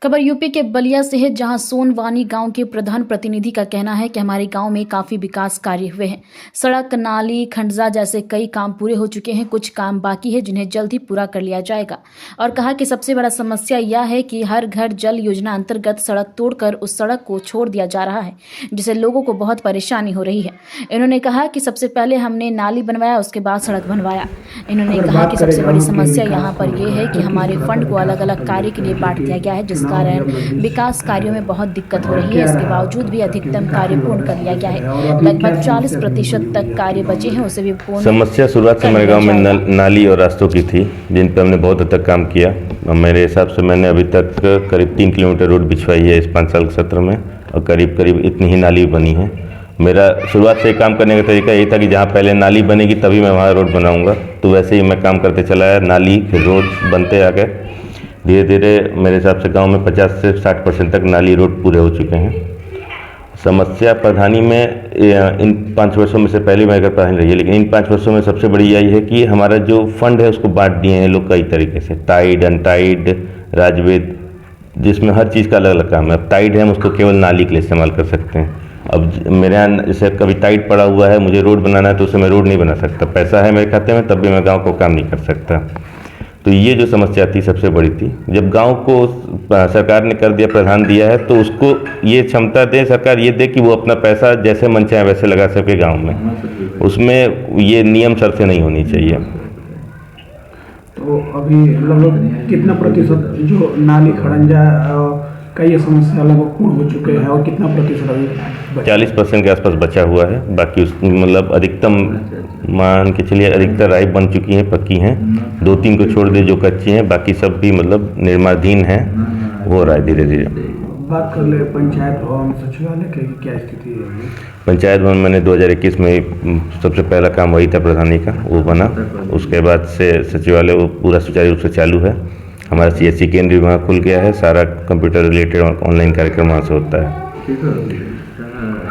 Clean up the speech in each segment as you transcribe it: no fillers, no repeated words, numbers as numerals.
खबर यूपी के बलिया से है, जहां सोनवानी गांव के प्रधान प्रतिनिधि का कहना है कि हमारे गांव में काफी विकास कार्य हुए हैं। सड़क, नाली, खंडजा जैसे कई काम पूरे हो चुके हैं। कुछ काम बाकी है जिन्हें जल्द ही पूरा कर लिया जाएगा। और कहा कि सबसे बड़ा समस्या यह है कि हर घर जल योजना अंतर्गत सड़क तोड़कर उस सड़क को छोड़ दिया जा रहा है, जिससे लोगों को बहुत परेशानी हो रही है। इन्होंने कहा कि सबसे पहले हमने नाली बनवाया, उसके बाद सड़क बनवाया। इन्होंने कहा कि सबसे बड़ी समस्या यहाँ पर यह है कि हमारे फंड को अलग अलग कार्य के लिए बांट दिया गया है, जिस कारण विकास कार्यों में बहुत दिक्कत हो रही है। इसके बावजूद भी अधिकतम कार्य पूर्ण कर लिया गया है। लगभग 40% तक कार्य बचे हैं, उसे भी पूर्ण। समस्या शुरुआत से हमारे गांव में नाली और रास्तों की थी, जिन पर हमने बहुत हद तक काम किया। मेरे हिसाब से मैंने अभी तक करीब 3 किलोमीटर रोड बिछवाई है इस 5 साल के सत्र में, और करीब इतनी ही नाली बनी है। मेरा शुरुआत से काम करने का तरीका यही था कि जहाँ पहले नाली बनेगी तभी मैं वहाँ रोड बनाऊंगा। तो वैसे ही मैं काम करते चला आया, नाली फिर रोड बनते आ गए। धीरे धीरे मेरे हिसाब से गांव में 50 से 60% तक नाली रोड पूरे हो चुके हैं। समस्या प्रधानी में इन 5 वर्षों में से पहले मैं अगर प्रधानी रही है, लेकिन इन 5 वर्षों में सबसे बड़ी यही है कि हमारा जो फंड है उसको बांट दिए हैं लोग कई तरीके से, टाइड, अनटाइड, राजवेद, जिसमें हर चीज़ का अलग अलग काम है। अब टाइड है, हम उसको केवल नाली के लिए इस्तेमाल कर सकते हैं। अब मेरे यहाँ जैसे कभी टाइट पड़ा हुआ है, मुझे रोड बनाना है तो उससे मैं रोड नहीं बना सकता। पैसा है मेरे खाते में तब भी मैं गांव को काम नहीं कर सकता। तो ये जो समस्या थी सबसे बड़ी थी। जब गांव को सरकार ने कर दिया, प्रधान दिया है, तो उसको ये क्षमता दे सरकार, ये दे कि वो अपना पैसा जैसे मन चाहे वैसे लगा सके गाँव में। उसमें ये नियम शर्तें नहीं होनी चाहिए। तो अभी लगभग कितना प्रतिशत जो नाली, खड़ंजा का ये समस्या लगभग पूर्ण हो चुके हैं, और कितना प्रतिशत अभी 40% के आसपास बचा हुआ है। बाकी उस मतलब अधिकतम मान के चलिए अधिकतर राइट बन चुकी हैं, पक्की हैं। 2-3 को छोड़ दे जो कच्ची हैं, बाकी सब भी मतलब निर्माणाधीन हैं, हो रहा है धीरे धीरे। बात कर ले पंचायत भवन सचिवालय की क्या स्थिति है? पंचायत भवन मैंने 2021 में सबसे पहला काम वही था प्रधानी का, वो बना। उसके बाद से सचिवालय वो पूरा सुचारू रूप से चालू है। हमारा CSC केंद्र भी वहाँ खुल गया है। सारा कंप्यूटर रिलेटेड ऑनलाइन कार्यक्रम वहाँ से होता है।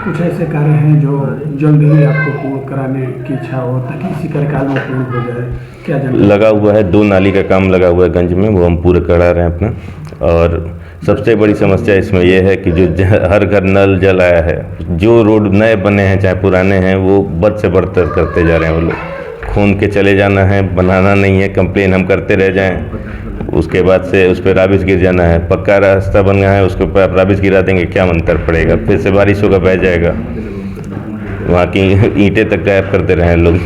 कुछ ऐसे कार्य हैं जो जल्द ही आपको पूर्ण कराने की इच्छा हो ताकि इसी कार्यकाल में पूर्ण हो जाए? क्या लगा हुआ है, 2 नाली का काम लगा हुआ है गंज में, वो हम पूरे करा रहे हैं अपना। और सबसे बड़ी समस्या इसमें यह है कि जो हर घर नल जल आया है, जो रोड नए बने हैं चाहे पुराने हैं, वो बद से बदतर करते जा रहे हैं। वो लोग खून के चले जाना है, बनाना नहीं है, कंप्लेन हम करते रह जाएं। उसके बाद से उस पर राबिश गिर जाना है। पक्का रास्ता बन गया है, उसके ऊपर आप राबिश गिरा देंगे, क्या अंतर पड़ेगा? फिर से बारिश होगा, बह जाएगा। वहाँ की ईंटें तक गायब करते रहे लोग।